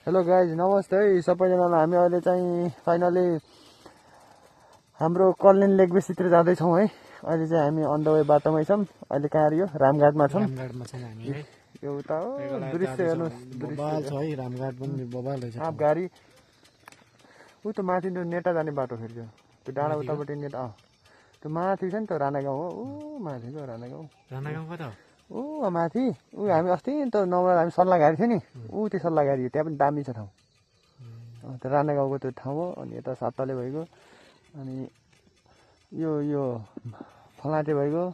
Hello guys नमस्ते है सबैजनालाई। हामी अहिले चाहिँ फाइनली हाम्रो कल्याण लेक बेसीतिर जाँदैछौँ है। अहिले चाहिँ हामी अन द वे बाटोमै छौँ। अहिले कहाँ यो रामघाटमा छौँ। यो उता हो दृश्य हेर्नुहोस्। आप गाडी ऊ त माथि नेटा जाने बाटो फेरि त्यो डाँडा उतापट्टि नेटा त्यो माथि छ नि त राणा गाउँ हो। ऊ माथि छ राणा गाउँ कता ऊ माथि ऊ हामी अस्ति त नौरा हामी सल्लाह गाडी थियो नि ऊ त्यो सल्लाह गाडी त्यहाँ पनि दामी छ ठाउँ। त्यो राणा गाउँको त्यो ठाउँ हो। अनि यता सातले भइगयो अनि यो यो फलाटे भइगयो।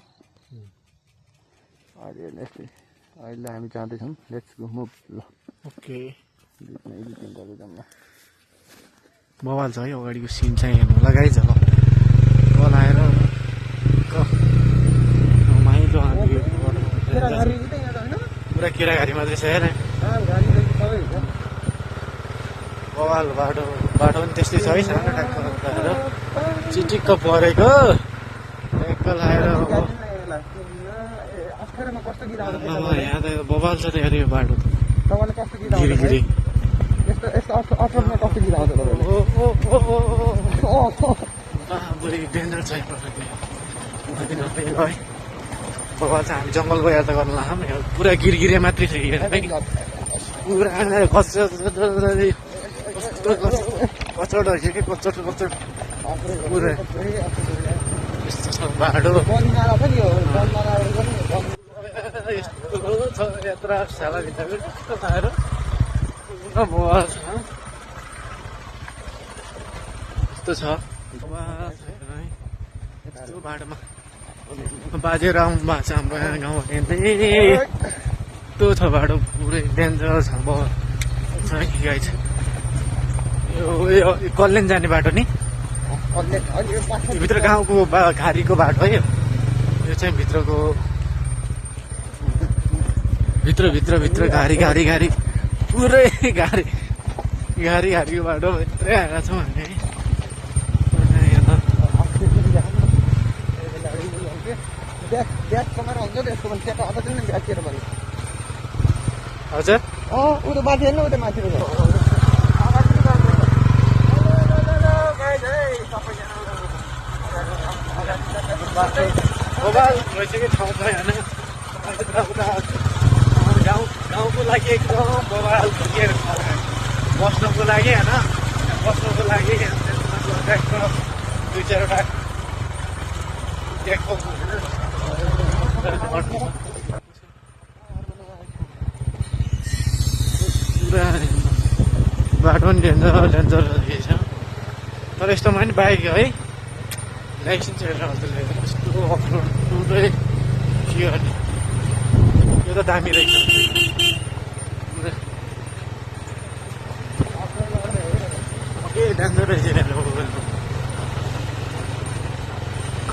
अहिले हामी जाँदैछौँ। लेट्स गो मुभ ल ओके एडिटिङ गर्दै जाऊँ न। मोबाइल छ है अगाडिको सिन चाहिँ हेर्नु लगाइ छ ल बोलाएर माइलो पुरा केराघारी मात्रै छ हेर मोबाइल बाटो पनि त्यस्तै छ है सानो ट्याक्टर चिटिक्क परेको ट्याक्क लाएर यहाँ त बबाल छ त हेर यो बाटो गिरी डेन्जर छ बबाल चाहिँ हामी जङ्गलको यात्रा गर्न लाग्छौँ। पुरा गिरगिरे मात्रै छ कि पुरा कचड कचड पुरा यस्तो छ बाटो यस्तो छ यात्रा सालाभित्र यस्तो खाएर बबाल छ यस्तो छ यस्तो बाटोमा बाजेर आउनु भएको छ हाम्रो यहाँ गाउँ यस्तो छ बाटो पुरै डेन्जर छ गाई छ यो कल्याण जाने बाटो नि भित्र गाउँको घारीको बाटो है यो चाहिँ भित्रको भित्र घारी पुरै घारीको बाटो भित्रै आएका छौँ हामी हजुर ऊ त माथि हेर्नु उता माथि मोबाइल भइसक्यो ठाउँ छ होइन गाउँको लागि एकदम मोबाइल बस्नको लागि होइन बस्नको लागि दुई चारवटा बाटो पनि डेन्जर रहेछ तर यस्तोमा पनि बाइक है लाइसेन्स हेरेर यस्तो अफरोड पुरै के गर्ने यो त दामी रहेछ के डेन्जर रहेछ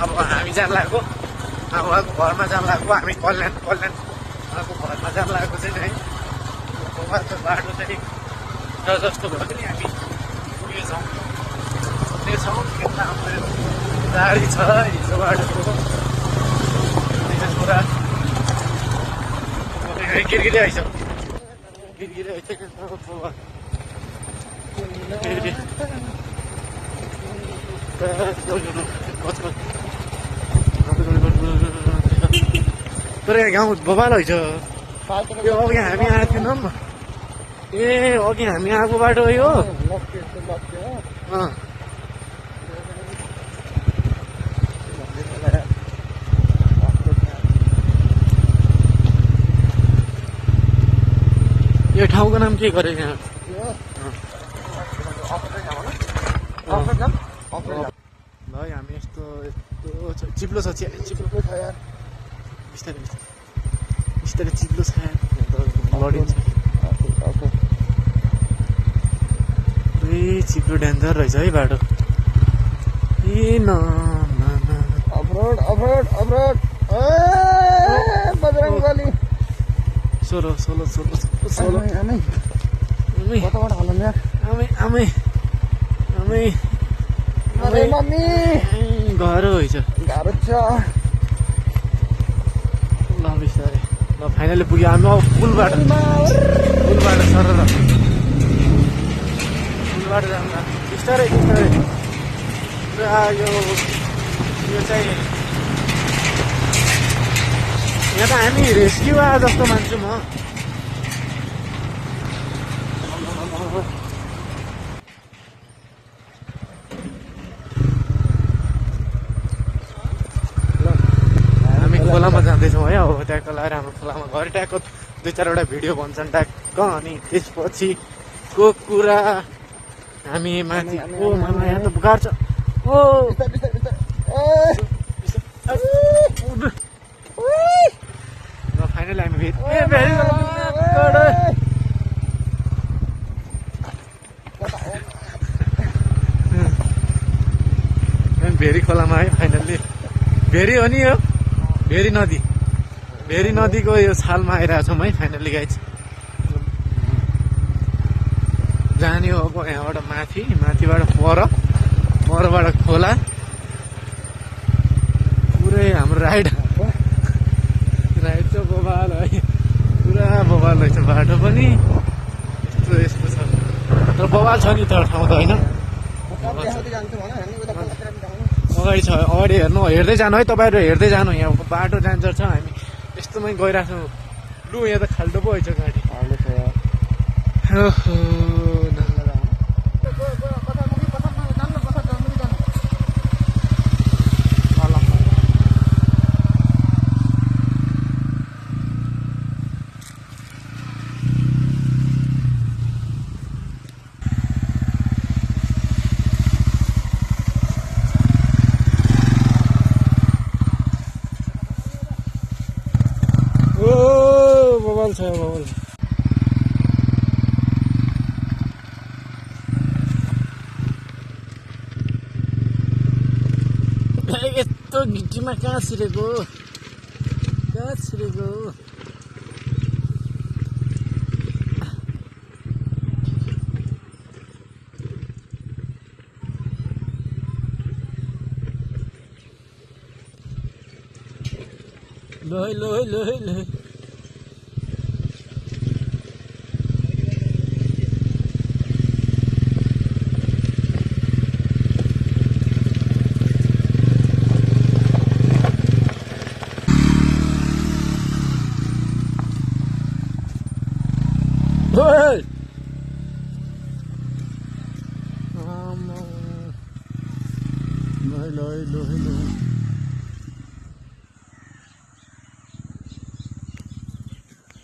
अब हामी जान लाग्यो अब घरमा जान लाग्यो हामी कल्याण घरमा जान लागेको चाहिँ है बाटो चाहिँ जस्तो भयो नि हामी उयो छौँ गाडी छ हिजो बाटोको पुरा गिरगिरी आइस तर यहाँ गाउँ बबाल होइन यो अघि हामी आएको थिएनौँ ए अघि हामी आएको बाटो हो यो यो ठाउँको नाम के गरेको यहाँ ल हामी यस्तो चिप्लो छ चिप्लो छ यार बिस्तारै चिप्लो छ यार लडिन्छ चिप्लो डेन्जर रहेछ है बाटो ए न अफरोड बजरङ्गबली सोलो मम्मी गाह्रो छ ल बिस्तारै ल फाइनली पुग्यो हामी अब पुलबाट सर बाटो जाँदा बिस्तारै बिस्तारै पुरा यो चाहिँ यहाँ त हामी रेस्क्यु आए जस्तो मान्छु म। हामी खोलामा जाँदैछौँ है। अब ट्याक्क लगाएर हाम्रो खोलामा घर ट्याक्क 2-4वटा भिडियो भन्छन् ट्याक्क। अनि त्यसपछि को कुरा हामी माथि ओ मामा यहाँ त बुकार छ ओ फाइनली हामी भेरी खोलामा है फाइनल्ली। भेरी हो नि यो भेरी नदीको यो छालमा आइरहेको छौँ है फाइनल्ली गाइज। जाने हो अब यहाँबाट माथिबाट परबाट खोला पुरै हाम्रो राइड चाहिँ बबाल है। पुरा बबाल रहेछ बाटो पनि यस्तो छ तर बबाल छ नि तर ठाउँ त होइन। अगाडि छ अगाडि हेर्नु हेर्दै जानु है तपाईँहरू हेर्दै जानु। यहाँ बाटो डेन्जर छ हामी यस्तोमै गइरहेको छौँ। लु यहाँ त खाल्टो पो रहेछ गाडी। बबाल छ बबाल। यस्तो गिटीमा कहाँ छिरेको लो लो